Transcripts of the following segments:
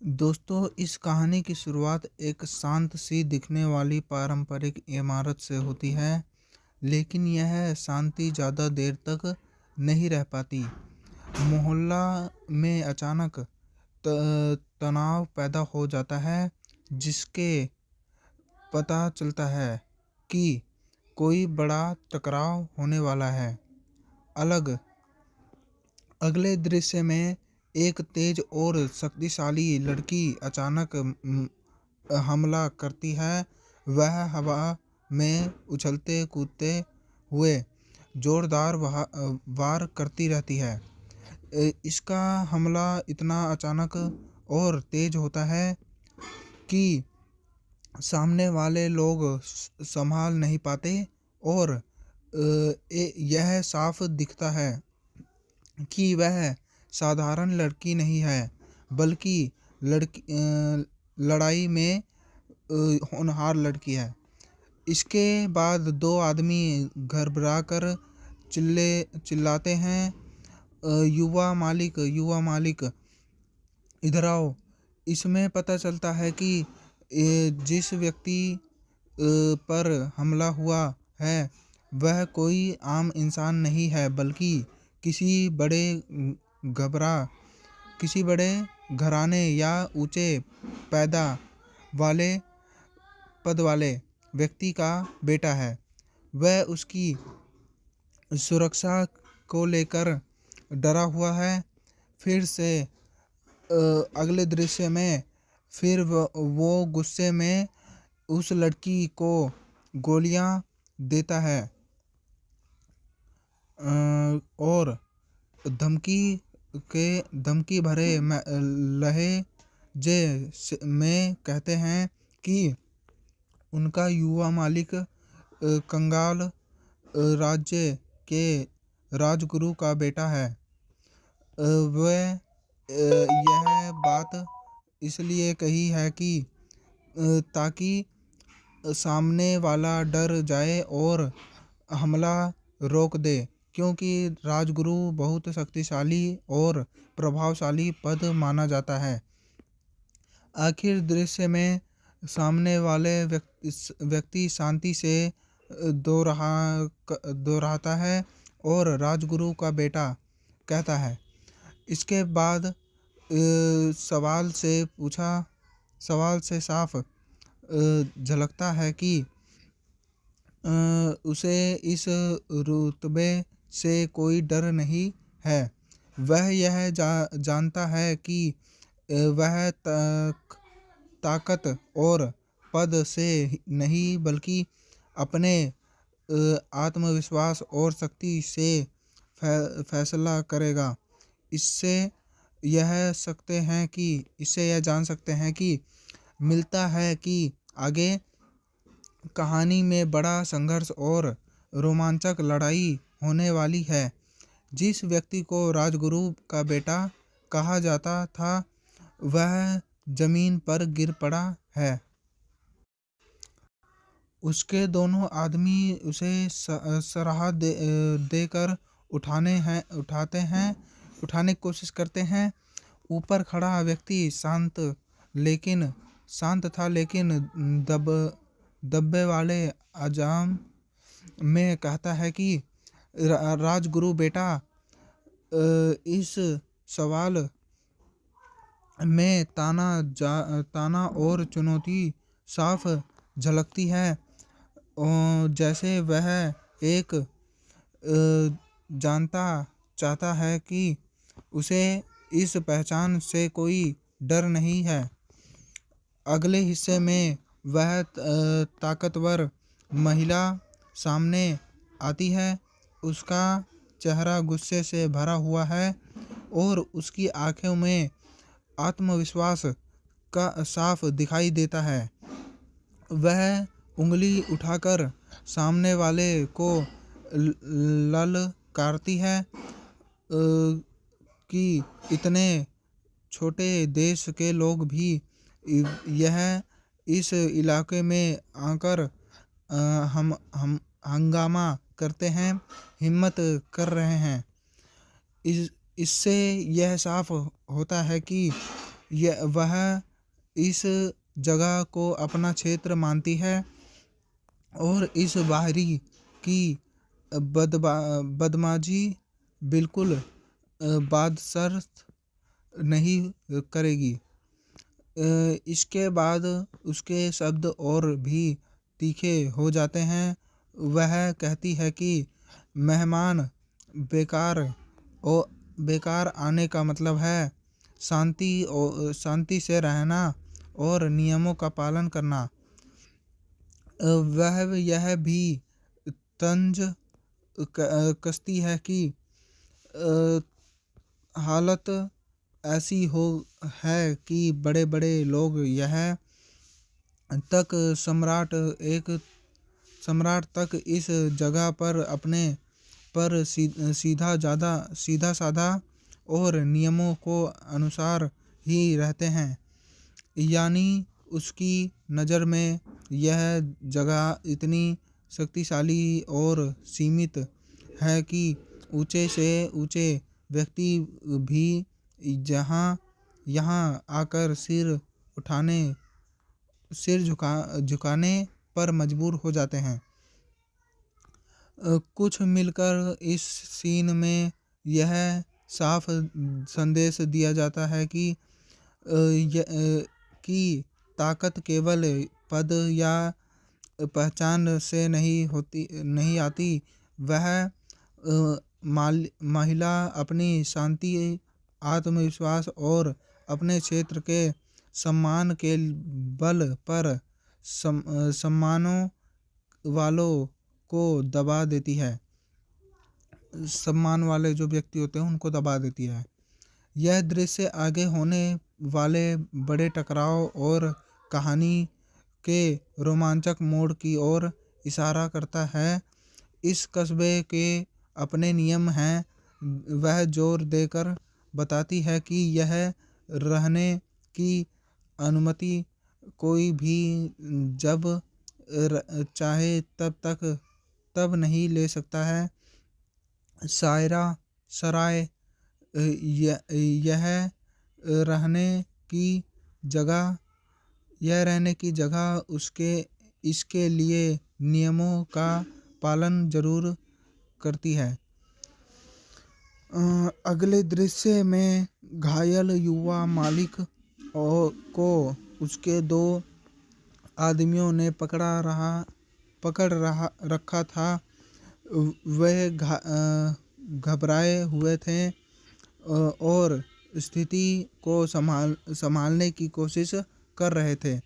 दोस्तों, इस कहानी की शुरुआत एक शांत सी दिखने वाली पारंपरिक इमारत से होती है, लेकिन यह शांति ज़्यादा देर तक नहीं रह पाती। मोहल्ला में अचानक तनाव पैदा हो जाता है, जिसके पता चलता है कि कोई बड़ा टकराव होने वाला है। अलग अगले दृश्य में एक तेज और शक्तिशाली लड़की अचानक हमला करती है। वह हवा में उछलते कूदते हुए जोरदार वार करती रहती है। इसका हमला इतना अचानक और तेज होता है कि सामने वाले लोग संभाल नहीं पाते और यह साफ दिखता है कि वह साधारण लड़की नहीं है, बल्कि लड़ाई में होनहार लड़की है। इसके बाद दो आदमी घबराकर चिल्लाते हैं, युवा मालिक, इधर आओ। इसमें पता चलता है कि जिस व्यक्ति पर हमला हुआ है वह कोई आम इंसान नहीं है, बल्कि किसी बड़े घबरा किसी बड़े घराने या ऊंचे पैदा वाले पद वाले व्यक्ति का बेटा है। वह उसकी सुरक्षा को लेकर डरा हुआ है। फिर से अगले दृश्य में फिर वो गुस्से में उस लड़की को गोलियां देता है और धमकी भरे लहजे में कहते हैं कि उनका युवा मालिक कंगाल राज्य के राजगुरु का बेटा है। वह यह बात इसलिए कही है कि ताकि सामने वाला डर जाए और हमला रोक दे, क्योंकि राजगुरु बहुत शक्तिशाली और प्रभावशाली पद माना जाता है। आखिर दृश्य में सामने वाले व्यक्ति शांति से दोहराता है और राजगुरु का बेटा कहता है। इसके बाद सवाल से साफ झलकता है कि उसे इस रुतबे से कोई डर नहीं है। वह यह जानता है कि वह ताकत और पद से नहीं, बल्कि अपने आत्मविश्वास और शक्ति से फैसला करेगा। इससे यह जान सकते हैं कि मिलता है कि आगे कहानी में बड़ा संघर्ष और रोमांचक लड़ाई होने वाली है। जिस व्यक्ति को राजगुरु का बेटा कहा जाता था वह जमीन पर गिर पड़ा है। उसके दोनों आदमी उसे सराह देकर उठाने की कोशिश करते हैं। ऊपर खड़ा व्यक्ति शांत था, लेकिन दब्बे वाले आजाम में कहता है कि राजगुरु बेटा, इस सवाल में ताना और चुनौती साफ झलकती है। जैसे वह एक जानता चाहता है कि उसे इस पहचान से कोई डर नहीं है। अगले हिस्से में वह ताकतवर महिला सामने आती है। उसका चेहरा गुस्से से भरा हुआ है और उसकी आंखों में आत्मविश्वास का साफ दिखाई देता है। वह उंगली उठाकर सामने वाले को ललकारती है कि इतने छोटे देश के लोग भी इस इलाके में आकर हम हंगामा करते हैं, हिम्मत कर रहे हैं। इससे यह साफ होता है कि वह इस जगह को अपना क्षेत्र मानती है और इस बाहरी की बदमाजी बिल्कुल बादशर्त नहीं करेगी। इसके बाद उसके शब्द और भी तीखे हो जाते हैं। वह कहती है कि मेहमान बेकार आने का मतलब है शांति से रहना और नियमों का पालन करना। वह यह भी तंज कसती है कि हालत ऐसी है कि बड़े बड़े लोग यह तक सम्राट तक इस जगह पर अपने पर सीधा साधा और नियमों को अनुसार ही रहते हैं। यानी उसकी नज़र में यह जगह इतनी शक्तिशाली और सीमित है कि ऊंचे से ऊंचे व्यक्ति भी यहाँ आकर सिर झुकाने पर मजबूर हो जाते हैं। कुछ मिलकर इस सीन में यह साफ संदेश दिया जाता है कि ताकत केवल पद या पहचान से नहीं आती। वह महिला अपनी शांति, आत्मविश्वास और अपने क्षेत्र के सम्मान के बल पर सम्मानों वालों को दबा देती है। सम्मान वाले जो व्यक्ति होते हैं उनको दबा देती है। यह दृश्य आगे होने वाले बड़े टकराव और कहानी के रोमांचक मोड़ की ओर इशारा करता है। इस कस्बे के अपने नियम हैं। वह जोर देकर बताती है कि यह रहने की अनुमति कोई भी जब चाहे तब नहीं ले सकता है। सराय यह रहने की जगह इसके लिए नियमों का पालन जरूर करती है। अगले दृश्य में घायल युवा मालिक को उसके 2 आदमियों ने पकड़ रखा था। वे घबराए हुए थे और स्थिति को संभालने की कोशिश कर रहे थे।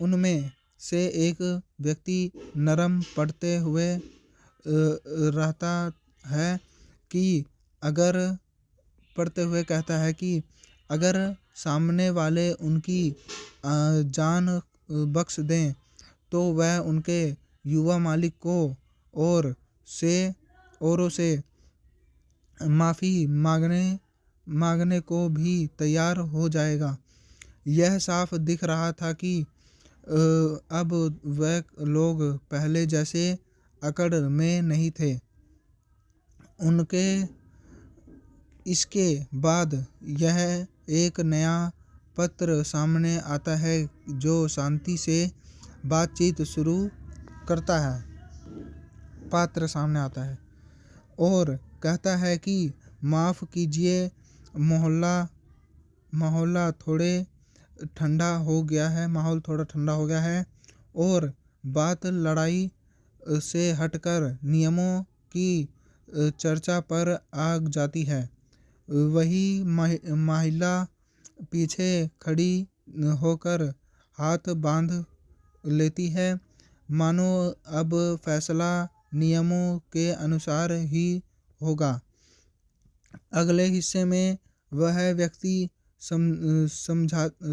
उनमें से एक व्यक्ति नरम पड़ते हुए रहता है कि कहता है कि अगर सामने वाले उनकी जान बख्श दें तो वह उनके युवा मालिक को औरों से माफ़ी मांगने को भी तैयार हो जाएगा। यह साफ दिख रहा था कि अब वह लोग पहले जैसे अकड़ में नहीं थे। इसके बाद यह एक नया पत्र सामने आता है जो शांति से बातचीत शुरू करता है। पात्र सामने आता है और कहता है कि माफ़ कीजिए, माहौल थोड़ा ठंडा हो गया है और बात लड़ाई से हटकर नियमों की चर्चा पर आ जाती है। वही महिला पीछे खड़ी होकर हाथ बांध लेती है, मानो अब फैसला नियमों के अनुसार ही होगा। अगले हिस्से में वह व्यक्ति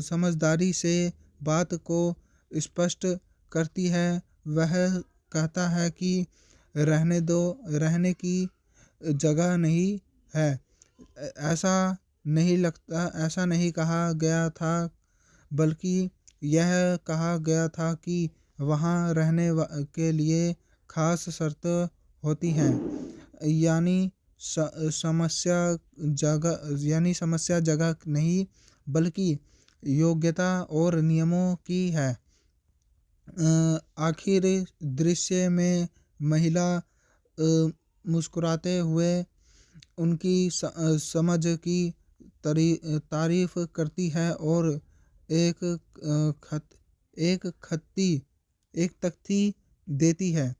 समझदारी से बात को स्पष्ट करती है। वह कहता है कि रहने की जगह नहीं है। ऐसा नहीं कहा गया था, बल्कि यह कहा गया था कि वहाँ रहने के लिए खास शर्त होती हैं। यानी समस्या जगह नहीं, बल्कि योग्यता और नियमों की है। आखिर दृश्य में महिला मुस्कुराते हुए उनकी समझ की तारीफ करती है और एक खत्ती एक तख्ती देती है,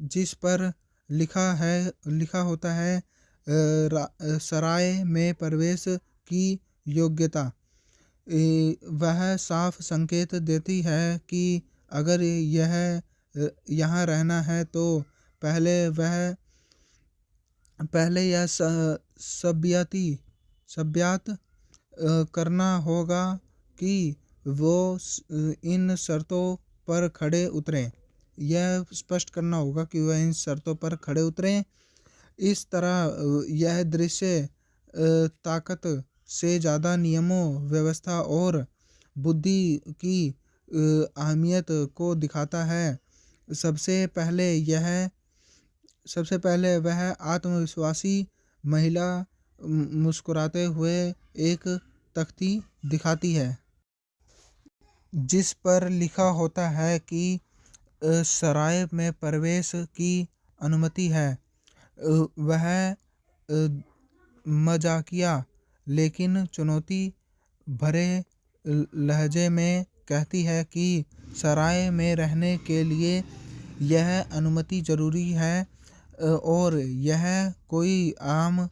जिस पर लिखा होता है सराय में प्रवेश की योग्यता। वह साफ संकेत देती है कि अगर यहाँ रहना है तो पहले यह सभ्यात करना होगा कि वो इन शर्तों पर खड़े उतरें। यह स्पष्ट करना होगा कि वह इन शर्तों पर खड़े उतरें। इस तरह यह दृश्य ताकत से ज़्यादा नियमों, व्यवस्था और बुद्धि की अहमियत को दिखाता है। सबसे पहले वह आत्मविश्वासी महिला मुस्कुराते हुए एक तख्ती दिखाती है, जिस पर लिखा होता है कि सराय में प्रवेश की अनुमति है। वह मजाकिया लेकिन चुनौती भरे लहजे में कहती है कि सराय में रहने के लिए यह अनुमति जरूरी है और यह कोई आम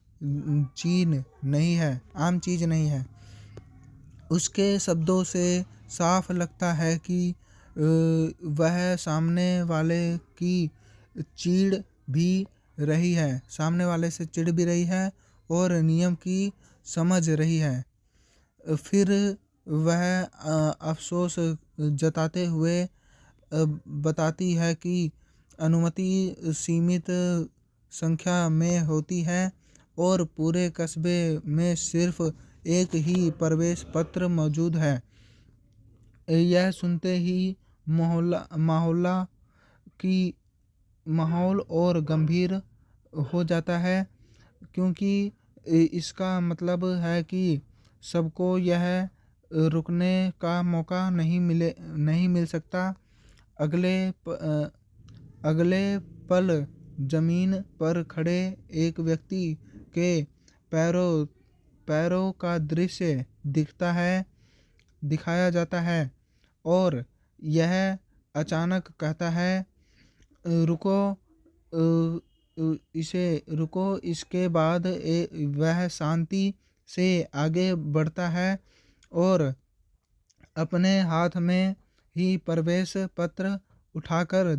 चीज़ नहीं है। उसके शब्दों से साफ लगता है कि वह सामने वाले से चिढ़ भी रही है और नियम की समझ रही है। फिर वह अफसोस जताते हुए बताती है कि अनुमति सीमित संख्या में होती है और पूरे कस्बे में सिर्फ एक ही प्रवेश पत्र मौजूद है। यह सुनते ही माहौल और गंभीर हो जाता है, क्योंकि इसका मतलब है कि सबको यह रुकने का मौका नहीं मिल सकता। अगले पल जमीन पर खड़े एक व्यक्ति के पैरों का दृश्य दिखाया जाता है और यह अचानक कहता है, रुको। इसके बाद वह शांति से आगे बढ़ता है और अपने हाथ में ही प्रवेश पत्र उठाकर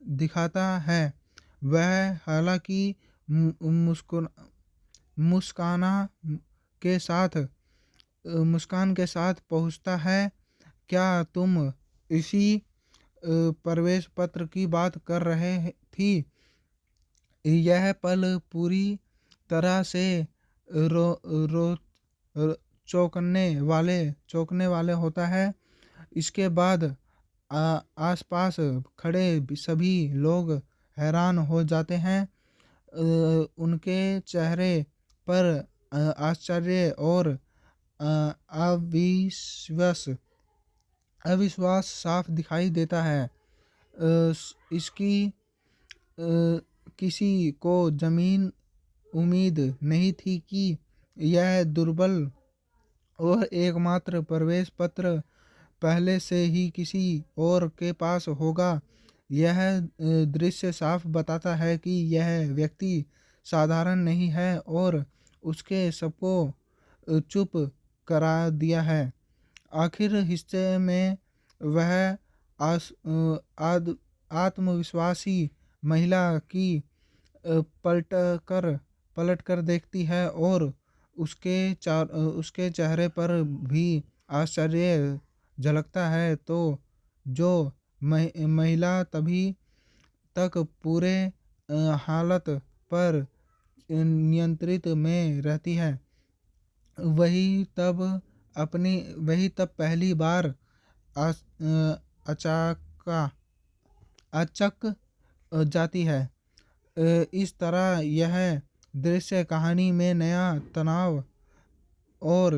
दिखाता है। वह हालांकि मुस्कान के साथ पहुंचता है। क्या तुम इसी प्रवेश पत्र की बात कर रहे थी? यह पल पूरी तरह से चौंकने वाले होता है। इसके बाद आसपास खड़े सभी लोग हैरान हो जाते हैं। उनके चेहरे पर आश्चर्य और अविश्वास साफ दिखाई देता है। इसकी किसी को जमीन उम्मीद नहीं थी कि यह दुर्बल और एकमात्र प्रवेश पत्र पहले से ही किसी और के पास होगा। यह दृश्य साफ बताता है कि यह व्यक्ति साधारण नहीं है और उसके सबको चुप करा दिया है। आखिर हिस्से में वह आत्मविश्वासी महिला की पलट कर देखती है और उसके चेहरे पर भी आश्चर्य झलकता है। तो जो महिला तभी तक पूरे हालत पर नियंत्रित में रहती है, वही तब पहली बार अचक जाती है। इस तरह यह दृश्य कहानी में नया तनाव और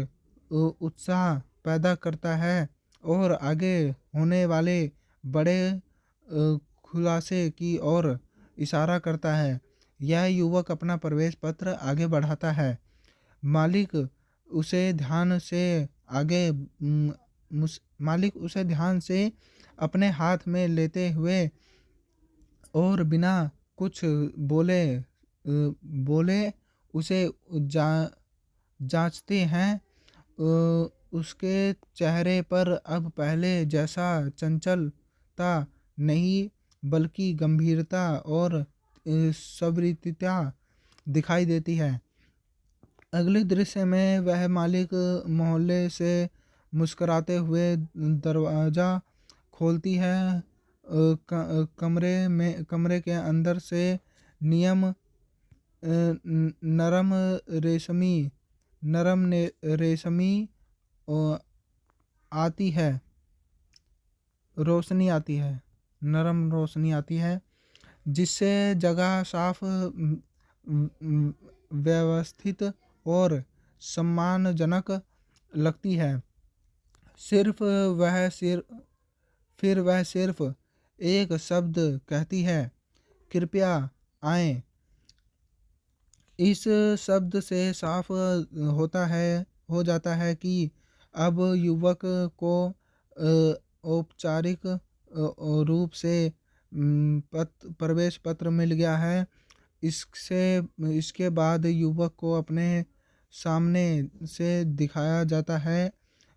उत्साह पैदा करता है और आगे होने वाले बड़े खुलासे की ओर इशारा करता है। यह युवक अपना प्रवेश पत्र आगे बढ़ाता है। मालिक उसे ध्यान से आगे मालिक उसे ध्यान से अपने हाथ में लेते हुए और बिना कुछ बोले उसे जांचते हैं। उसके चेहरे पर अब पहले जैसा चंचलता नहीं बल्कि गंभीरता और संवृतता दिखाई देती है। अगले दृश्य में वह मालिक मोहल्ले से मुस्कुराते हुए दरवाज़ा खोलती है। कमरे के अंदर से नियम नरम रेशमी आती है रोशनी आती है नरम रोशनी आती है, जिससे जगह साफ व्यवस्थित और सम्मानजनक लगती है। सिर्फ वह सिर फिर वह सिर्फ एक शब्द कहती है, कृपया आएं। इस शब्द से साफ हो जाता है कि अब युवक को औपचारिक रूप से प्रवेश पत्र मिल गया है। इसके बाद युवक को अपने सामने से दिखाया जाता है।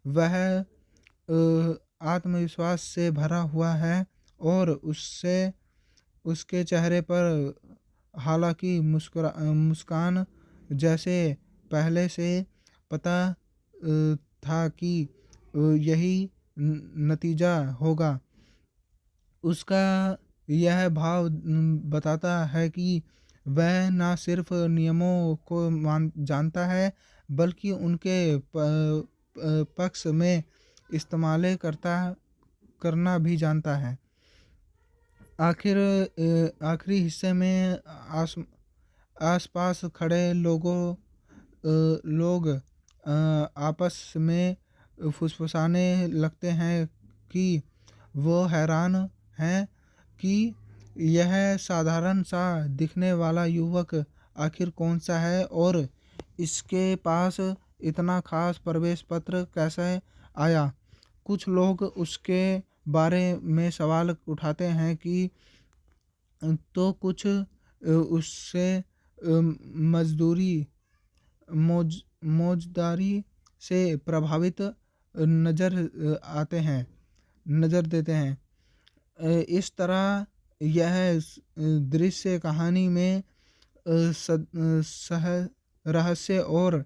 वह आत्मविश्वास से भरा हुआ है और उसके चेहरे पर हालांकि मुस्कान जैसे पहले से पता था कि यही नतीजा होगा। उसका यह भाव बताता है कि वह न सिर्फ नियमों को जानता है बल्कि उनके पक्ष में इस्तेमाल करना भी जानता है। आखिरी हिस्से में आसपास खड़े लोग आपस में फुसफुसाने लगते हैं कि वो हैरान हैं कि यह साधारण सा दिखने वाला युवक आखिर कौन सा है और इसके पास इतना खास प्रवेश पत्र कैसे आया। कुछ लोग उसके बारे में सवाल उठाते हैं कि तो कुछ उससे मौजदारी से प्रभावित नज़र देते हैं। इस तरह यह दृश्य कहानी में रहस्य और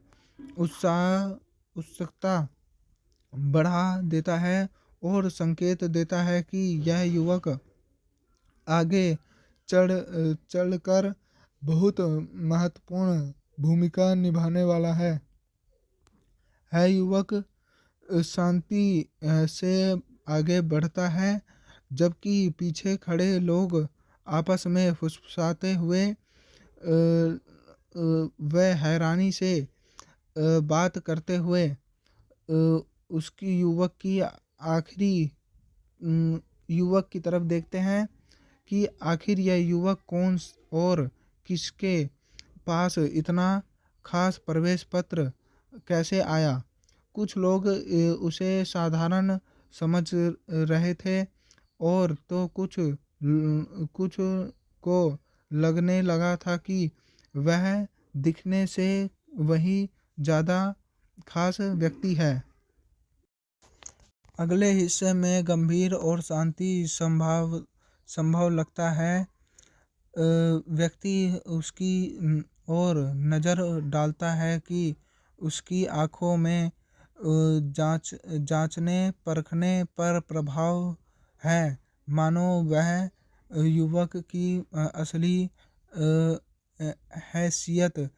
उत्सुकता बढ़ा देता है और संकेत देता है कि यह युवक आगे चढ़कर बहुत महत्वपूर्ण भूमिका निभाने वाला है। युवक शांति से आगे बढ़ता है जबकि पीछे खड़े लोग आपस में फुसफुसाते हुए वह हैरानी से बात करते हुए उसकी युवक की तरफ देखते हैं कि आखिर यह युवक कौन और किसके पास इतना खास प्रवेश पत्र कैसे आया। कुछ लोग उसे साधारण समझ रहे थे और तो कुछ को लगने लगा था कि वह दिखने से वही ज़्यादा खास व्यक्ति है। अगले हिस्से में गंभीर और शांति संभव लगता है। व्यक्ति उसकी और नज़र डालता है कि उसकी आँखों में जांचने परखने पर प्रभाव है, मानो वह युवक की असली हैसियत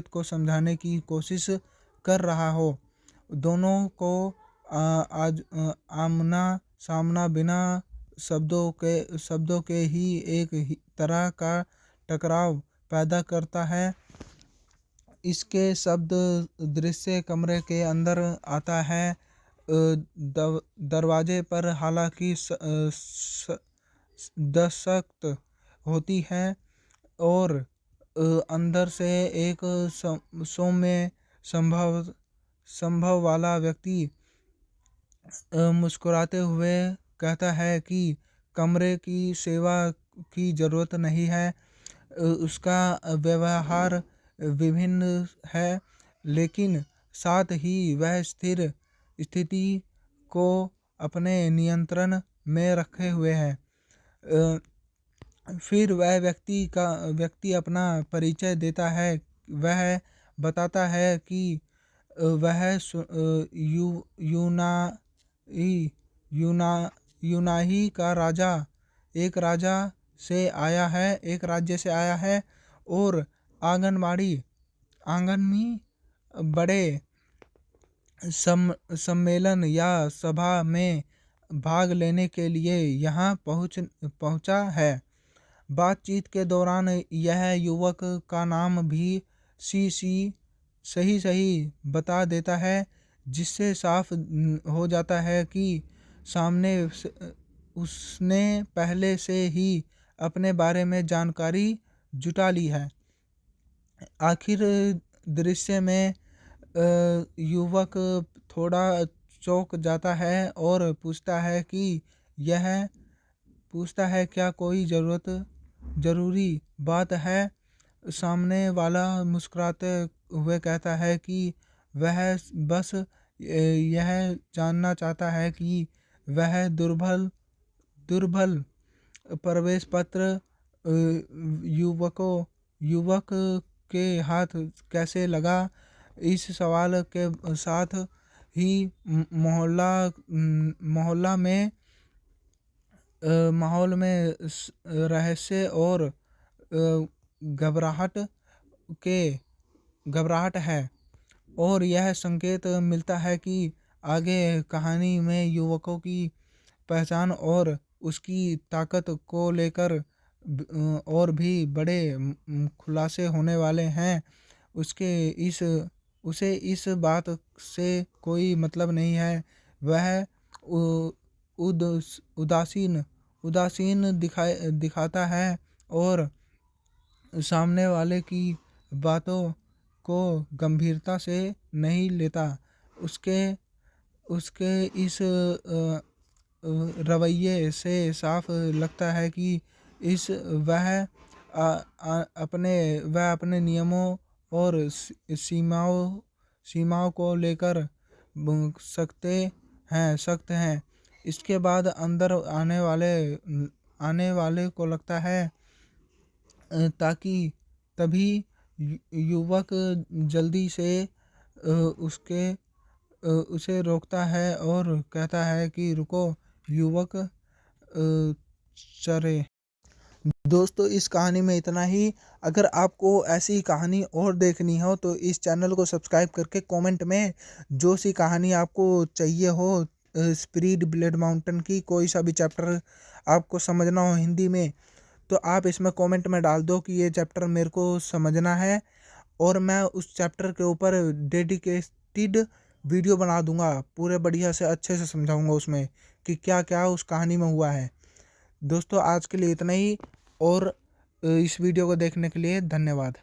को समझाने की कोशिश कर रहा हो। दोनों को आज आमना सामना बिना शब्दों के ही एक तरह का टकराव पैदा करता है। इसके शब्द दृश्य कमरे के अंदर आता है। दरवाजे पर हालांकि दस्तक होती है और अंदर से एक सौम्य संभव वाला व्यक्ति मुस्कुराते हुए कहता है कि कमरे की सेवा की ज़रूरत नहीं है। उसका व्यवहार विभिन्न है, लेकिन साथ ही वह स्थिर स्थिति को अपने नियंत्रण में रखे हुए है। फिर वह व्यक्ति अपना परिचय देता है। वह बताता है कि वह यूनाही का एक राज्य से आया है और आंगन में बड़े सम्मेलन या सभा में भाग लेने के लिए यहाँ पहुँचा है। बातचीत के दौरान यह युवक का नाम भी सही बता देता है, जिससे साफ हो जाता है कि उसने पहले से ही अपने बारे में जानकारी जुटा ली है। आखिर दृश्य में युवक थोड़ा चौंक जाता है और पूछता है क्या कोई ज़रूरी बात है। सामने वाला मुस्कुराते हुए कहता है कि वह बस यह जानना चाहता है कि वह दुर्बल प्रवेश पत्र युवक के हाथ कैसे लगा। इस सवाल के साथ ही माहौल में रहस्य और घबराहट है और यह संकेत मिलता है कि आगे कहानी में युवकों की पहचान और उसकी ताकत को लेकर और भी बड़े खुलासे होने वाले हैं। उसे इस बात से कोई मतलब नहीं है। वह उदासीन दिखाता है और सामने वाले की बातों को गंभीरता से नहीं लेता। उसके इस रवैये से साफ लगता है कि वह अपने नियमों और सीमाओं को लेकर सख्त हैं। इसके बाद अंदर आने वाले को लगता है ताकि तभी युवक जल्दी से उसे रोकता है और कहता है कि रुको। युवक चरे। दोस्तों, इस कहानी में इतना ही। अगर आपको ऐसी कहानी और देखनी हो तो इस चैनल को सब्सक्राइब करके कमेंट में जो सी कहानी आपको चाहिए हो, स्पिरिट ब्लेड माउंटेन की कोई सा भी चैप्टर आपको समझना हो हिंदी में, तो आप इसमें कमेंट में डाल दो कि ये चैप्टर मेरे को समझना है और मैं उस चैप्टर के ऊपर डेडिकेटेड वीडियो बना दूंगा। पूरे बढ़िया से अच्छे से समझाऊंगा उसमें कि क्या क्या उस कहानी में हुआ है। दोस्तों, आज के लिए इतना ही और इस वीडियो को देखने के लिए धन्यवाद।